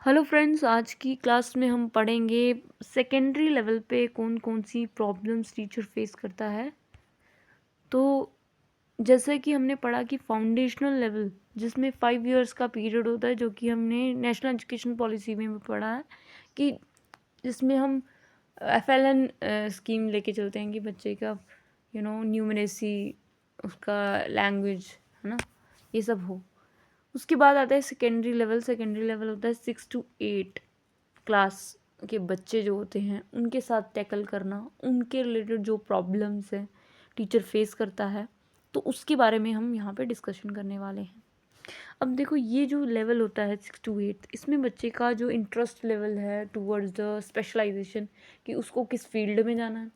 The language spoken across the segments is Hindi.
हेलो फ्रेंड्स, आज की क्लास में हम पढ़ेंगे सेकेंडरी लेवल पे कौन कौन सी प्रॉब्लम्स टीचर फेस करता है। तो जैसे कि हमने पढ़ा कि फाउंडेशनल लेवल जिसमें 5 इयर्स का पीरियड होता है, जो कि हमने नेशनल एजुकेशन पॉलिसी में भी पढ़ा है कि जिसमें हम FLN स्कीम लेके चलते हैं कि बच्चे का न्यूमरेसी, उसका लैंग्वेज, है ना, ये सब हो। उसके बाद आता है सेकेंडरी लेवल। सेकेंडरी लेवल होता है 6 to 8 क्लास के बच्चे जो होते हैं उनके साथ टैकल करना, उनके रिलेटेड जो प्रॉब्लम्स हैं टीचर फेस करता है, तो उसके बारे में हम यहाँ पे डिस्कशन करने वाले हैं। अब देखो, ये जो लेवल होता है 6 to 8, इसमें बच्चे का जो इंटरेस्ट लेवल है टूवर्ड्स द स्पेशलाइजेशन, कि उसको किस फील्ड में जाना है,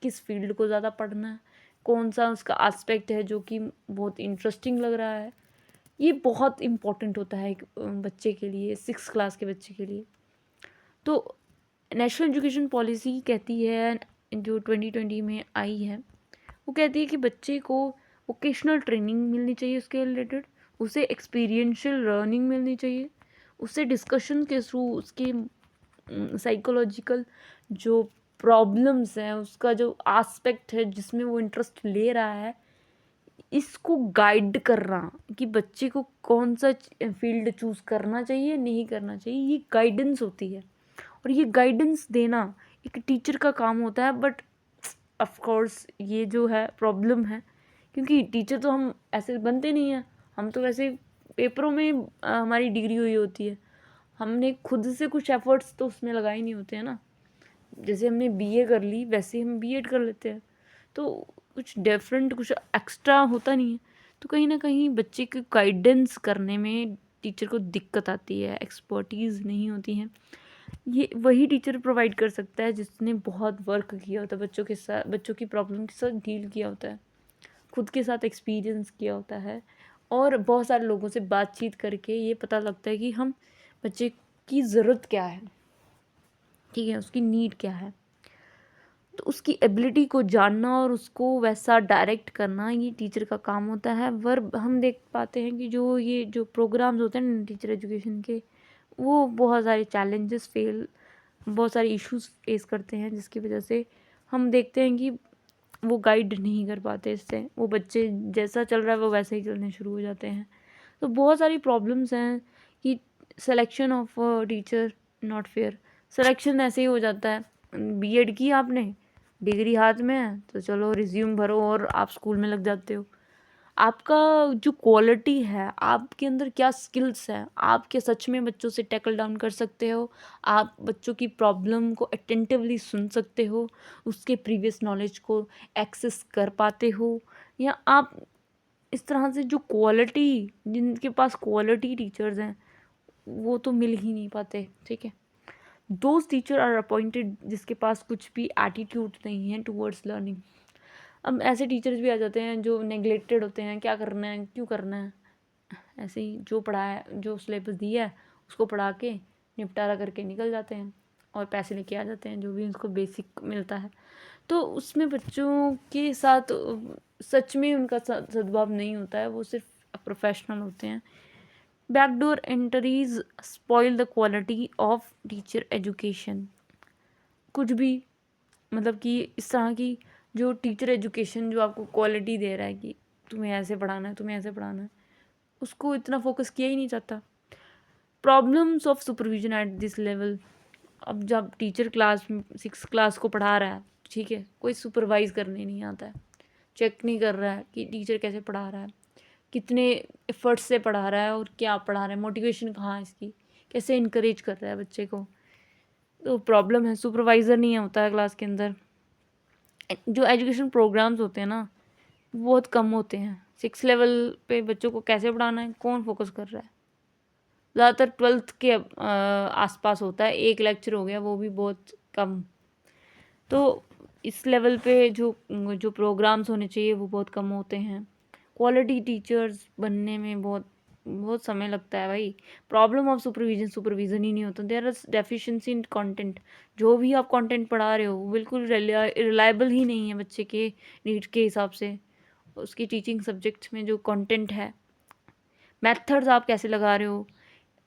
किस फील्ड को ज़्यादा पढ़ना है, कौन सा उसका एस्पेक्ट है जो कि बहुत इंटरेस्टिंग लग रहा है, ये बहुत इम्पॉर्टेंट होता है एक बच्चे के लिए, 6 क्लास के बच्चे के लिए। तो नेशनल एजुकेशन पॉलिसी कहती है, जो 2020 में आई है, वो कहती है कि बच्चे को वोकेशनल ट्रेनिंग मिलनी चाहिए उसके रिलेटेड, उसे एक्सपीरियंशियल लर्निंग मिलनी चाहिए, उससे डिस्कशन के थ्रू उसके साइकोलॉजिकल जो प्रॉब्लम्स हैं, उसका जो एस्पेक्ट है जिसमें वो इंटरेस्ट ले रहा है, इसको गाइड करना कि बच्चे को कौन सा फील्ड चूज़ करना चाहिए, नहीं करना चाहिए, ये गाइडेंस होती है। और ये गाइडेंस देना एक टीचर का काम होता है। बट ऑफ कोर्स ये जो है प्रॉब्लम है, क्योंकि टीचर तो हम ऐसे बनते नहीं हैं, हम तो वैसे पेपरों में हमारी डिग्री हुई होती है, हमने खुद से कुछ एफर्ट्स तो उसमें लगाए नहीं होते हैं ना। जैसे हमने BA कर ली वैसे हम B.Ed कर लेते हैं, तो कुछ डिफरेंट, कुछ एक्स्ट्रा होता नहीं है। तो कहीं ना कहीं बच्चे को गाइडेंस करने में टीचर को दिक्कत आती है, एक्सपर्टीज़ नहीं होती है। ये वही टीचर प्रोवाइड कर सकता है जिसने बहुत वर्क किया होता है बच्चों के साथ, बच्चों की प्रॉब्लम के साथ डील किया होता है, खुद के साथ एक्सपीरियंस किया होता है, और बहुत सारे लोगों से बातचीत करके ये पता लगता है कि हम बच्चे की ज़रूरत क्या है, ठीक है, उसकी नीड क्या है। तो उसकी एबिलिटी को जानना और उसको वैसा डायरेक्ट करना, ये टीचर का काम होता है। वर्ब हम देख पाते हैं कि जो प्रोग्राम्स होते हैं टीचर एजुकेशन के, वो बहुत सारे चैलेंजेस बहुत सारे इश्यूज फेस करते हैं, जिसकी वजह से हम देखते हैं कि वो गाइड नहीं कर पाते, इससे वो बच्चे जैसा चल रहा है वो वैसे ही चलने शुरू हो जाते हैं। तो बहुत सारी प्रॉब्लम्स हैं कि selection of teacher not fair. Selection ऐसे ही हो जाता है, B.Ed की आपने, डिग्री हाथ में है, तो चलो रिज्यूम भरो और आप स्कूल में लग जाते हो। आपका जो क्वालिटी है, आपके अंदर क्या स्किल्स हैं, आप क्या सच में बच्चों से टैकल डाउन कर सकते हो, आप बच्चों की प्रॉब्लम को अटेंटिवली सुन सकते हो, उसके प्रीवियस नॉलेज को एक्सेस कर पाते हो, या आप इस तरह से जो क्वालिटी, जिनके पास क्वालिटी टीचर्स हैं वो तो मिल ही नहीं पाते, ठीक है। दोज टीचर आर अपॉइंटेड जिसके पास कुछ भी एटीट्यूड नहीं है टूवर्ड्स लर्निंग। अब ऐसे टीचर्स भी आ जाते हैं जो नेग्लेक्टेड होते हैं, क्या करना है, क्यों करना है, ऐसे ही जो पढ़ाया, जो सिलेबस दिया है उसको पढ़ा के निपटारा करके निकल जाते हैं और पैसे लेके आ जाते हैं, जो भी उनको बेसिक मिलता है। तो उसमें बच्चों के साथ सच में उनका सद्भाव नहीं होता है, वो सिर्फ प्रोफेशनल होते हैं। Backdoor entries spoil the quality of teacher education. कुछ भी, मतलब कि इस तरह की जो टिचर एजुकेशन जो आपको क्वालिटी दे रहा है कि तुम्हें ऐसे पढ़ाना है, तुम्हें ऐसे पढ़ाना है, उसको इतना फोकस किया ही नहीं जाता। Problems of supervision at this level. अब जब टीचर क्लास 6 क्लास को पढ़ा रहा है, ठीक है, कोई सुपरवाइज करने नहीं आता है, चेक नहीं कर रहा है कि टीचर कैसे पढ़ा रहा है, कितने एफर्ट्स से पढ़ा रहा है और क्या पढ़ा रहा है, मोटिवेशन कहाँ है इसकी, कैसे इनकरेज कर रहा है बच्चे को। तो प्रॉब्लम है, सुपरवाइज़र नहीं होता है क्लास के अंदर। जो एजुकेशन प्रोग्राम्स होते हैं ना, बहुत कम होते हैं। 6 लेवल पे बच्चों को कैसे पढ़ाना है, कौन फोकस कर रहा है। ज़्यादातर 12th के आसपास होता है, एक लेक्चर हो गया, वो भी बहुत कम। तो इस लेवल पे जो जो प्रोग्राम्स होने चाहिए वो बहुत कम होते हैं। क्वालिटी टीचर्स बनने में बहुत बहुत समय लगता है भाई। प्रॉब्लम ऑफ सुपरविज़न ही नहीं होता। There is deficiency in content. जो भी आप कंटेंट पढ़ा रहे हो वो बिल्कुल रिलायबल ही नहीं है बच्चे के नीड के हिसाब से। उसकी टीचिंग सब्जेक्ट में जो कंटेंट है, मेथड्स आप कैसे लगा रहे हो,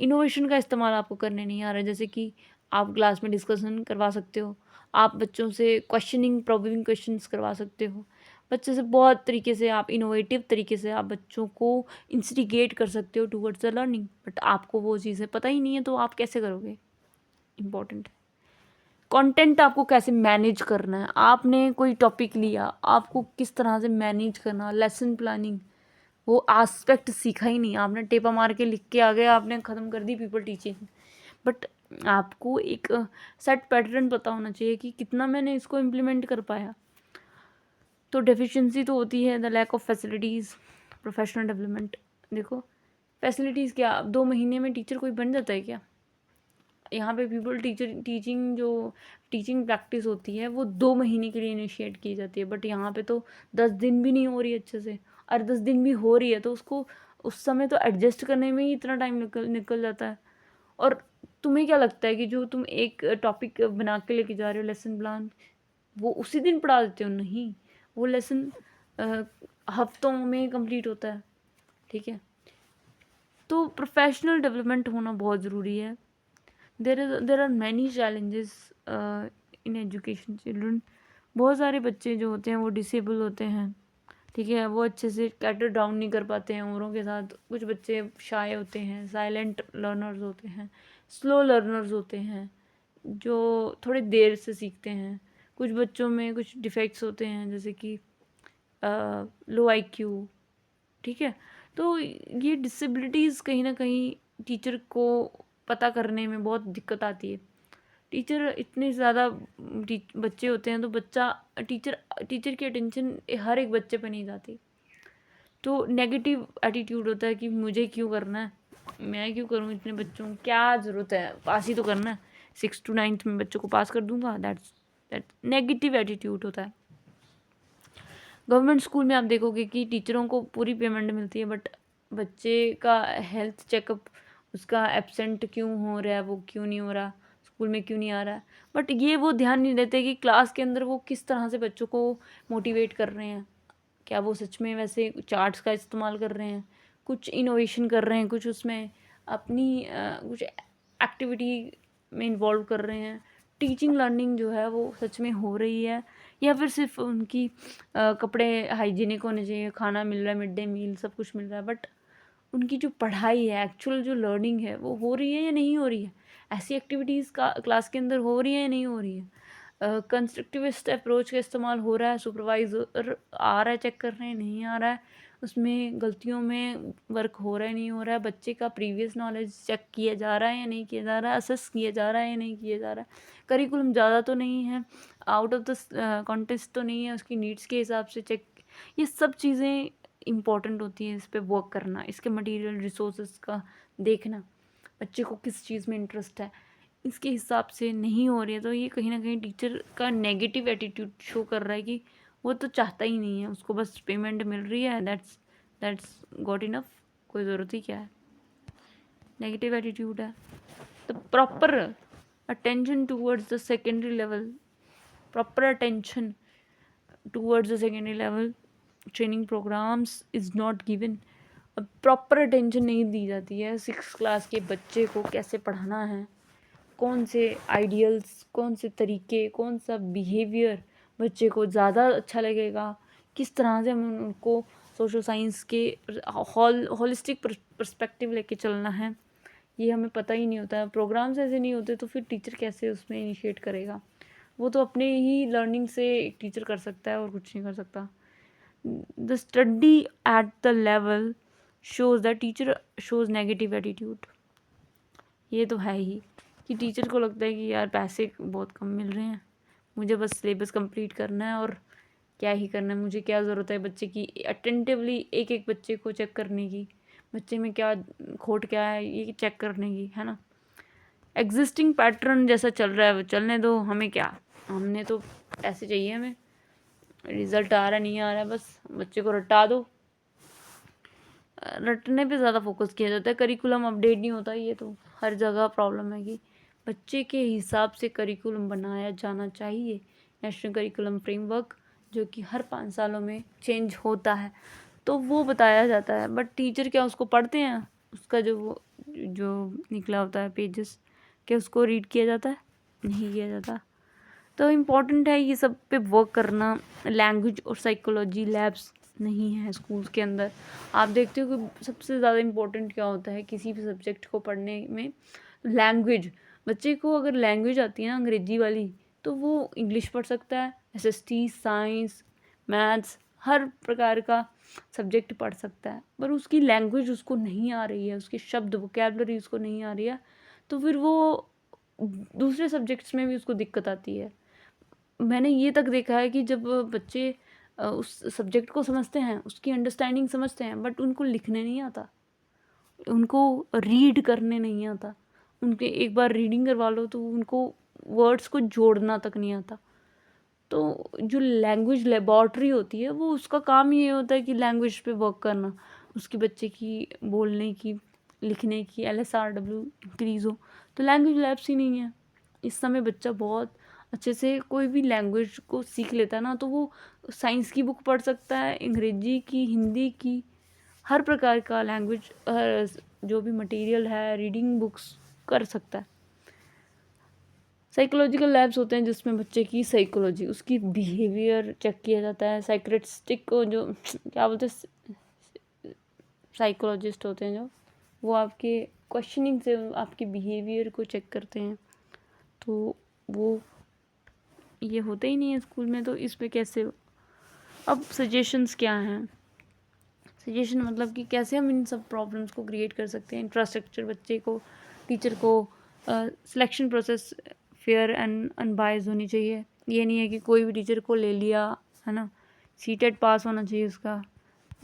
इनोवेशन का इस्तेमाल आपको करने नहीं आ रहा है, जैसे कि आप क्लास में डिस्कशन करवा सकते हो, आप बच्चों से क्वेश्चनिंग प्रॉब्लम क्वेश्चंस करवा सकते हो, बच्चे से बहुत तरीके से आप इनोवेटिव तरीके से आप बच्चों को इंस्टिगेट कर सकते हो टूवर्ड्स द लर्निंग, बट आपको वो चीज़ें पता ही नहीं है तो आप कैसे करोगे। इम्पॉर्टेंट कंटेंट आपको कैसे मैनेज करना है, आपने कोई टॉपिक लिया, आपको किस तरह से मैनेज करना, लेसन प्लानिंग, वो एस्पेक्ट सीखा ही नहीं, आपने टेपा मार के लिख के आ गए, आपने ख़त्म कर दी पीपल टीचिंग। बट आपको एक सेट पैटर्न पता होना चाहिए कि कितना मैंने इसको इम्प्लीमेंट कर पाया। तो डेफिशिएंसी तो होती है, the lack of facilities, professional development. देखो फैसिलिटीज़ क्या, 2 महीने में टीचर कोई बन जाता है क्या? यहाँ पे पीपल टीचिंग जो टीचिंग प्रैक्टिस होती है वो 2 महीने के लिए इनिशिएट की जाती है, बट यहाँ पे तो 10 दिन भी नहीं हो रही अच्छे से, और 10 दिन भी हो रही है तो उसको उस समय तो एडजस्ट करने में ही इतना टाइम निकल जाता है। और तुम्हें क्या लगता है कि जो तुम एक टॉपिक बना के लेके जा रहे हो लेसन प्लान, वो उसी दिन पढ़ा देते हो? नहीं, वो लेसन हफ्तों में कंप्लीट होता है। ठीक है, तो प्रोफेशनल डेवलपमेंट होना बहुत ज़रूरी है। There are many challenges in education children. बहुत सारे बच्चे जो होते हैं वो डिसेबल होते हैं, ठीक है, वो अच्छे से कैटर डाउन नहीं कर पाते हैं औरों के साथ। कुछ बच्चे शाय होते हैं, साइलेंट लर्नर्स होते हैं, स्लो लर्नर्स होते हैं जो थोड़ी देर से सीखते हैं। कुछ बच्चों में कुछ डिफेक्ट्स होते हैं जैसे कि लो आईक्यू, ठीक है। तो ये डिसेबिलिटीज़ कहीं ना कहीं टीचर को पता करने में बहुत दिक्कत आती है। टीचर इतने ज़्यादा बच्चे होते हैं तो बच्चा टीचर की अटेंशन हर एक बच्चे पे नहीं जाती, तो नेगेटिव एटीट्यूड होता है कि मुझे क्यों करना है, मैं क्यों करूँ इतने बच्चों को, क्या ज़रूरत है, पास ही तो करना है, 6 to 9th में बच्चों को पास कर दूंगा। दैट नेगेटिव एटीट्यूड होता है। गवर्नमेंट स्कूल में आप देखोगे कि टीचरों को पूरी पेमेंट मिलती है, बट बच्चे का हेल्थ चेकअप, उसका एब्सेंट क्यों हो रहा है, वो क्यों नहीं हो रहा, स्कूल में क्यों नहीं आ रहा है, बट ये वो ध्यान नहीं देते कि क्लास के अंदर वो किस तरह से बच्चों को मोटिवेट कर रहे हैं। क्या वो सच में वैसे चार्ट्स का इस्तेमाल कर रहे हैं, कुछ इनोवेशन कर रहे हैं, कुछ उसमें अपनी कुछ एक्टिविटी में इन्वॉल्व कर रहे हैं, टीचिंग लर्निंग जो है वो सच में हो रही है, या फिर सिर्फ उनकी कपड़े हाइजीनिक होने चाहिए, खाना मिल रहा है, मिड डे मील सब कुछ मिल रहा है, बट उनकी जो पढ़ाई है, एक्चुअल जो लर्निंग है वो हो रही है या नहीं हो रही है, ऐसी एक्टिविटीज़ का क्लास के अंदर हो रही है या नहीं हो रही है, कंस्ट्रक्टिविस्ट अप्रोच का इस्तेमाल हो रहा है, सुपरवाइज़र आ रहा है चेक कर रहे हैं, नहीं आ रहा है, उसमें गलतियों में वर्क हो रहा है नहीं हो रहा है, बच्चे का प्रीवियस नॉलेज चेक किया जा रहा है या नहीं किया जा रहा है, असेस किया जा रहा है या नहीं किया जा रहा है, करिकुलम ज़्यादा तो नहीं है, आउट ऑफ द कॉन्टेस्ट तो नहीं है, उसकी नीड्स के हिसाब से चेक, ये सब चीज़ें इम्पॉर्टेंट होती हैं। इस पर वर्क करना, इसके मटेरियल रिसोर्सेज का देखना, बच्चे को किस चीज़ में इंटरेस्ट है, इसके हिसाब से नहीं हो रही है, तो ये कहीं ना कहीं टीचर का नेगेटिव एटीट्यूड शो कर रहा है कि वो तो चाहता ही नहीं है, उसको बस पेमेंट मिल रही है, दैट्स गॉट इनफ, कोई ज़रूरत ही क्या है। नेगेटिव एटीट्यूड है। The proper attention towards the secondary level, proper attention towards the secondary level training programmes is not given. अब प्रॉपर अटेंशन नहीं दी जाती है 6th क्लास के बच्चे को कैसे पढ़ाना है, कौन से आइडियल्स, कौन से तरीके, कौन सा बिहेवियर बच्चे को ज़्यादा अच्छा लगेगा, किस तरह से हमें उनको सोशल साइंस के होलिस्टिक पर्सपेक्टिव लेके चलना है, ये हमें पता ही नहीं होता है। प्रोग्राम्स ऐसे नहीं होते तो फिर टीचर कैसे उसमें इनिशिएट करेगा, वो तो अपने ही लर्निंग से एक टीचर कर सकता है और कुछ नहीं कर सकता। The study at the level shows the teacher shows negative attitude. ये तो है ही कि टीचर को लगता है कि यार पैसे बहुत कम मिल रहे हैं, मुझे बस सिलेबस कंप्लीट करना है और क्या ही करना है, मुझे क्या ज़रूरत है बच्चे की अटेंटिवली एक एक बच्चे को चेक करने की, बच्चे में क्या खोट क्या है ये चेक करने की, है ना। एग्जिस्टिंग पैटर्न जैसा चल रहा है वो चलने दो, हमें क्या, हमने तो ऐसे चाहिए, हमें रिज़ल्ट आ रहा नहीं आ रहा है, बस बच्चे को रटा दो, रटने पे ज़्यादा फोकस किया जाता है, करिकुलम अपडेट नहीं होता। ये तो हर जगह प्रॉब्लम है कि बच्चे के हिसाब से करिकुलम बनाया जाना चाहिए, नेशनल करिकुलम फ्रेमवर्क जो कि हर 5 सालों में चेंज होता है तो वो बताया जाता है, बट टीचर क्या उसको पढ़ते हैं, उसका जो वो जो निकला होता है पेजेस, क्या उसको रीड किया जाता है? नहीं किया जाता। तो इम्पॉर्टेंट है ये सब पे वर्क करना। लैंग्वेज और साइकोलॉजी लैब्स नहीं है स्कूल्स के अंदर। आप देखते हो कि सबसे ज़्यादा इम्पोर्टेंट क्या होता है किसी भी सब्जेक्ट को पढ़ने में? लैंग्वेज। बच्चे को अगर लैंग्वेज आती है ना अंग्रेजी वाली, तो वो इंग्लिश पढ़ सकता है, एसएसटी, साइंस, मैथ्स, हर प्रकार का सब्जेक्ट पढ़ सकता है। पर उसकी लैंग्वेज उसको नहीं आ रही है, उसके शब्द वोकैबलरी उसको नहीं आ रही है, तो फिर वो दूसरे सब्जेक्ट्स में भी उसको दिक्कत आती है। मैंने ये तक देखा है कि जब बच्चे उस सब्जेक्ट को समझते हैं, उसकी अंडरस्टैंडिंग समझते हैं, बट उनको लिखने नहीं आता, उनको रीड करने नहीं आता। उनके एक बार रीडिंग करवा लो तो उनको वर्ड्स को जोड़ना तक नहीं आता। तो जो लैंग्वेज लेबॉर्ट्री होती है, वो उसका काम ये होता है कि लैंग्वेज पे वर्क करना, उसकी बच्चे की बोलने की, लिखने की LSRW इंक्रीज़ हो। तो लैंग्वेज लैब्स ही नहीं है। इस समय बच्चा बहुत अच्छे से कोई भी लैंग्वेज को सीख लेता है ना, तो वो साइंस की बुक पढ़ सकता है, अंग्रेजी की, हिंदी की, हर प्रकार का लैंग्वेज जो भी मटेरियल है, रीडिंग बुक्स कर सकता है। साइकोलॉजिकल लैब्स होते हैं जिसमें बच्चे की साइकोलॉजी, उसकी बिहेवियर चेक किया जाता है। साइक्रेटिस्टिक को जो क्या बोलते हैं, साइकोलॉजिस्ट होते हैं जो, वो आपके क्वेश्चनिंग से आपके बिहेवियर को चेक करते हैं। तो वो ये होते ही नहीं है स्कूल में, तो इस पे कैसे? अब सजेशंस क्या हैं? सजेशन मतलब कि कैसे हम इन सब प्रॉब्लम्स को क्रिएट कर सकते हैं। इंफ्रास्ट्रक्चर, बच्चे को, टीचर को, selection process fair and unbiased होनी चाहिए। ये नहीं है कि कोई भी टीचर को ले लिया, है ना। सीटेट पास होना चाहिए उसका,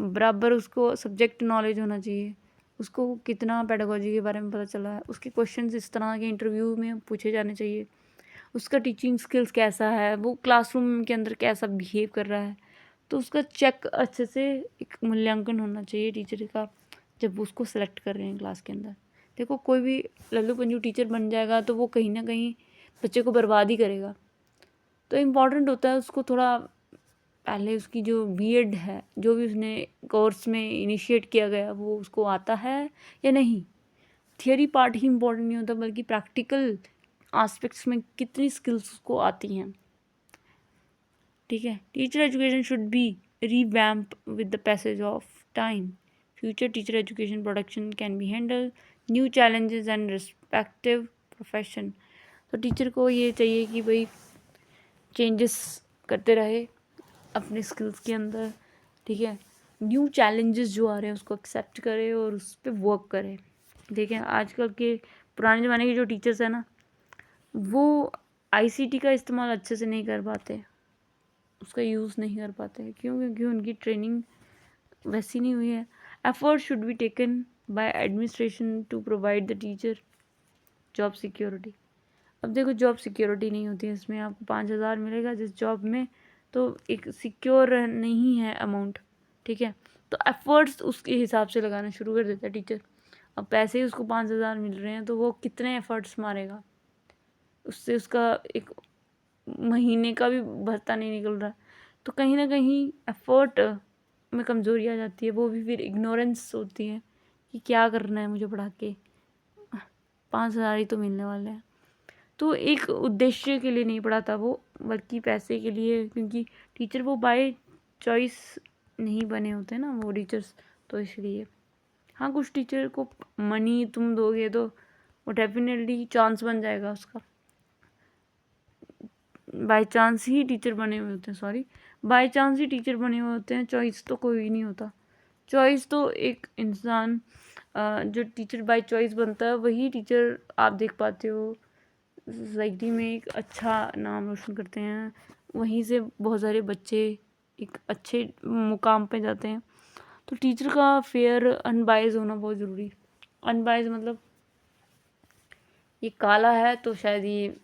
बराबर उसको सब्जेक्ट नॉलेज होना चाहिए, उसको कितना पेडागोजी के बारे में पता चला है, उसके क्वेश्चंस इस तरह के इंटरव्यू में पूछे जाने चाहिए, उसका टीचिंग स्किल्स कैसा है, वो क्लासरूम के अंदर कैसा बिहेव कर रहा है। तो उसका चेक अच्छे से एक मूल्यांकन होना चाहिए टीचर का जब उसको सेलेक्ट कर रहे हैं क्लास के अंदर। देखो कोई भी लल्लू पंजू टीचर बन जाएगा तो वो कहीं ना कहीं बच्चे को बर्बाद ही करेगा। तो इम्पॉर्टेंट होता है उसको थोड़ा पहले उसकी जो बीएड है, जो भी उसने कोर्स में इनिशिएट किया गया, वो उसको आता है या नहीं। थियरी पार्ट ही इम्पोर्टेंट नहीं होता, बल्कि प्रैक्टिकल एस्पेक्ट्स में कितनी स्किल्स उसको आती हैं। ठीक है। Teacher education should be revamp with the passage of time. Future teacher education production can be handle new challenges and respective profession. तो टीचर को ये चाहिए कि भाई चेंजेस करते रहे अपने स्किल्स के अंदर। ठीक है। न्यू चैलेंजेस जो आ रहे हैं उसको एक्सेप्ट करे और उस पर वर्क करे। देखें आजकल के पुराने ज़माने के जो टीचर्स हैं ना, वो आईसीटी का इस्तेमाल अच्छे से नहीं कर पाते, उसका यूज़ नहीं कर पाते। क्यों? क्योंकि उनकी ट्रेनिंग वैसी नहीं हुई है। Effort should be taken by administration to provide the teacher job security. अब देखो जॉब सिक्योरिटी नहीं होती है इसमें, आपको 5,000 मिलेगा जिस जॉब में, तो एक सिक्योर नहीं है अमाउंट। ठीक है। तो एफर्ट्स उसके हिसाब से लगाना शुरू कर देता है टीचर। अब पैसे ही उसको 5,000 मिल रहे हैं तो वो कितने एफर्ट्स मारेगा, उससे उसका एक महीने का भी भत्ता नहीं निकल रहा। तो कहीं ना कहीं एफर्ट में कमज़ोरी आ जाती है। वो भी फिर इग्नोरेंस होती है कि क्या करना है मुझे पढ़ा के, 5,000 ही तो मिलने वाले हैं। तो एक उद्देश्य के लिए नहीं पढ़ाता वो, बल्कि पैसे के लिए। क्योंकि टीचर वो बाय चॉइस नहीं बने होते ना वो टीचर्स, तो इसलिए। हाँ कुछ टीचर को मनी तुम दोगे तो वो डेफिनेटली चांस बन जाएगा उसका, बाय चांस ही टीचर बने हुए होते हैं, sorry, by chance he teacher बने हुए होते हैं। चॉइस तो कोई नहीं होता। चॉइस तो एक इंसान जो टीचर बाय चॉइस बनता है वही टीचर आप देख पाते हो सोसाइटी में एक अच्छा नाम रोशन करते हैं। वहीं से बहुत सारे बच्चे एक अच्छे मुकाम पे जाते हैं। तो टीचर का फेयर अनबाइज होना बहुत ज़रूरी। अनबाइज मतलब ये काला है तो शायद ये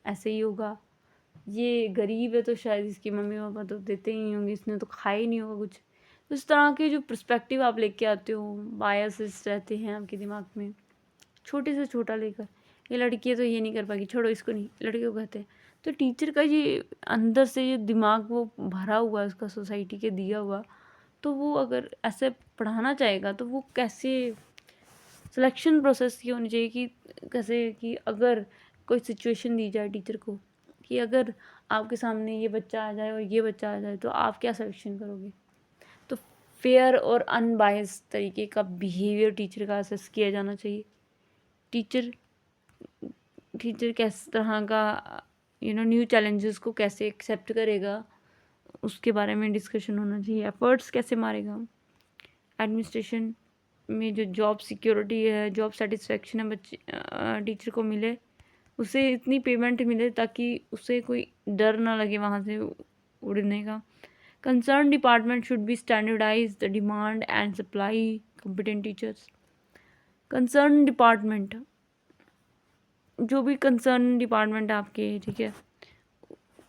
ऐसे ही होगा, ये गरीब है तो शायद इसकी मम्मी पापा तो देते ही होंगे, इसने तो खाया ही नहीं होगा कुछ। तो इस तरह के जो पर्सपेक्टिव आप लेके आते हो, बायसेस रहते हैं आपके दिमाग में, छोटे से छोटा लेकर, ये लड़की है तो ये नहीं कर पाएगी, छोड़ो इसको नहीं, लड़कियों को कहते हैं। तो टीचर का ये अंदर से ये दिमाग वो भरा हुआ है उसका, सोसाइटी के दिया हुआ, तो वो अगर ऐसे पढ़ाना चाहेगा तो वो कैसे सिलेक्शन प्रोसेस ये होनी चाहिए कि कैसे कि अगर कोई सिचुएशन दी जाए टीचर को कि अगर आपके सामने ये बच्चा आ जाए और ये बच्चा आ जाए तो आप क्या सिलेक्शन करोगे। तो फेयर और अनबायस्ड तरीके का बिहेवियर टीचर का असेस किया जाना चाहिए। टीचर टीचर किस तरह का न्यू चैलेंजेस को कैसे एक्सेप्ट करेगा उसके बारे में डिस्कशन होना चाहिए। एफर्ट्स कैसे मारेगा। एडमिनिस्ट्रेशन में जो जॉब सिक्योरिटी है, जॉब सेटिस्फेक्शन है बच्चे टीचर को मिले, उसे इतनी पेमेंट मिले ताकि उसे कोई डर ना लगे वहाँ से उड़ने का। Concern department should be standardise the demand and supply competent teachers. Concern department, जो भी कंसर्न डिपार्टमेंट आपके, ठीक है,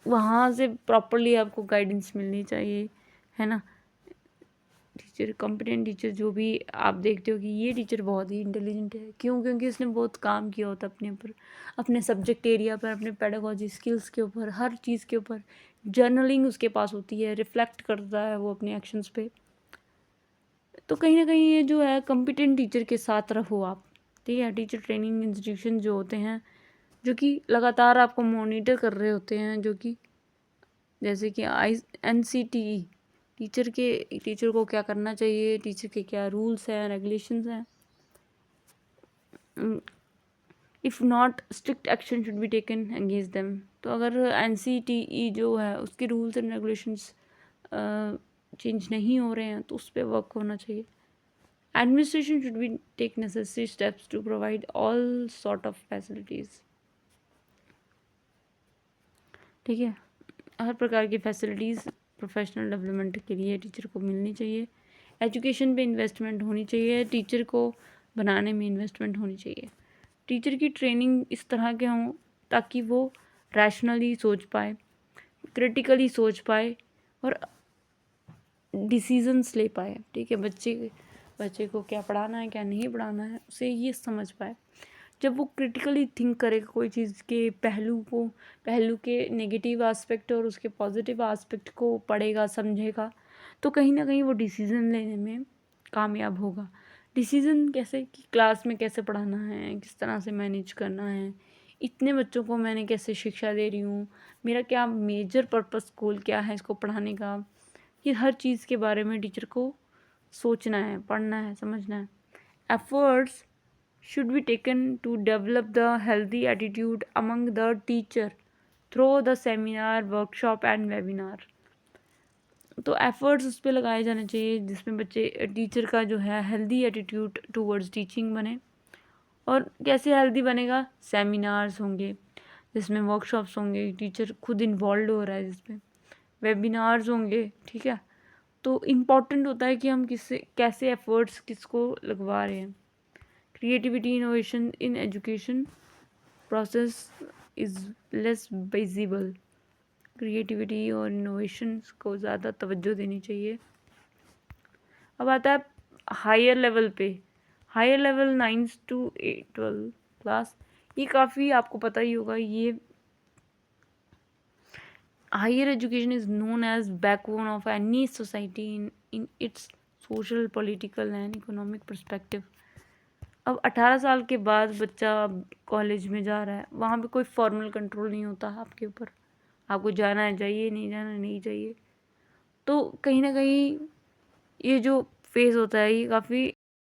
वहाँ से प्रॉपरली आपको गाइडेंस मिलनी चाहिए, है ना। टीचर, कॉम्पिटेंट टीचर, जो भी आप देखते हो कि ये टीचर बहुत ही इंटेलिजेंट है, क्यों? क्योंकि उसने बहुत काम किया होता है अपने ऊपर, अपने सब्जेक्ट एरिया पर, अपने पेडागोजी स्किल्स के ऊपर, हर चीज़ के ऊपर जर्नलिंग उसके पास होती है, रिफ्लेक्ट करता है वो अपने एक्शंस पे। तो कहीं ना कहीं ये जो है कॉम्पिटेंट टीचर के साथ रहो आप, ठीक है। टीचर ट्रेनिंग इंस्टीट्यूशन जो होते हैं जो कि लगातार आपको मॉनिटर कर रहे होते हैं, जो कि जैसे कि NCTE, टीचर को क्या करना चाहिए, टीचर के क्या रूल्स हैं, रेगुलेशंस हैं। If not, strict action should be taken against them. तो अगर NCTE जो है उसके रूल्स एंड रेगुलेशंस चेंज नहीं हो रहे हैं तो उस पर वर्क होना चाहिए। Administration should be take necessary steps to provide all sort of facilities, ठीक है। हर प्रकार की फैसिलिटीज़ प्रोफेशनल डेवलपमेंट के लिए टीचर को मिलनी चाहिए। एजुकेशन पे इन्वेस्टमेंट होनी चाहिए, टीचर को बनाने में इन्वेस्टमेंट होनी चाहिए। टीचर की ट्रेनिंग इस तरह के हों ताकि वो रैशनली सोच पाए, क्रिटिकली सोच पाए और डिसीजंस ले पाए, ठीक है। बच्चे को क्या पढ़ाना है, क्या नहीं पढ़ाना है, उसे ये समझ पाए। जब वो क्रिटिकली थिंक करेगा कोई चीज़ के पहलू के नेगेटिव एस्पेक्ट और उसके पॉजिटिव एस्पेक्ट को पढ़ेगा, समझेगा, तो कहीं ना कहीं वो डिसीज़न लेने में कामयाब होगा। डिसीज़न कैसे कि क्लास में कैसे पढ़ाना है, किस तरह से मैनेज करना है, इतने बच्चों को मैंने कैसे शिक्षा दे रही हूँ, मेरा क्या मेजर पर्पस स्कूल क्या है इसको पढ़ाने का, ये हर चीज़ के बारे में टीचर को सोचना है, पढ़ना है, समझना है। Efforts should be taken to develop the healthy attitude among the teacher through the seminar, workshop and webinar। तो एफर्ट्स उस पर लगाए जाने चाहिए जिसमें बच्चे टीचर का जो है हेल्दी एटीट्यूड टूवर्ड्स टीचिंग बने। और कैसे हेल्दी बनेगा? सेमिनार्स होंगे जिसमें वर्कशॉप्स होंगे, टीचर खुद इन्वॉल्व हो रहा है जिसमें, वेबिनार्स होंगे, ठीक है। तो इम्पॉर्टेंट होता है कि हम कैसे एफर्ट्स किसको लगवा रहे हैं। Creativity innovation in education process is less visible। Creativity और इनोवेशन को ज़्यादा तवज्जो देनी चाहिए। अब आता है हायर लेवल पे, higher level 9th to 12th class. ये काफ़ी आपको पता ही होगा, ये higher education is known as backbone of any society in its social, political and economic perspective. अब 18 साल के बाद बच्चा कॉलेज में जा रहा है, वहाँ पे कोई फॉर्मल कंट्रोल नहीं होता आपके ऊपर, आपको जाना है जाइए, नहीं जाना नहीं चाहिए। तो कहीं ना कहीं ये जो फेज़ होता है ये काफ़ी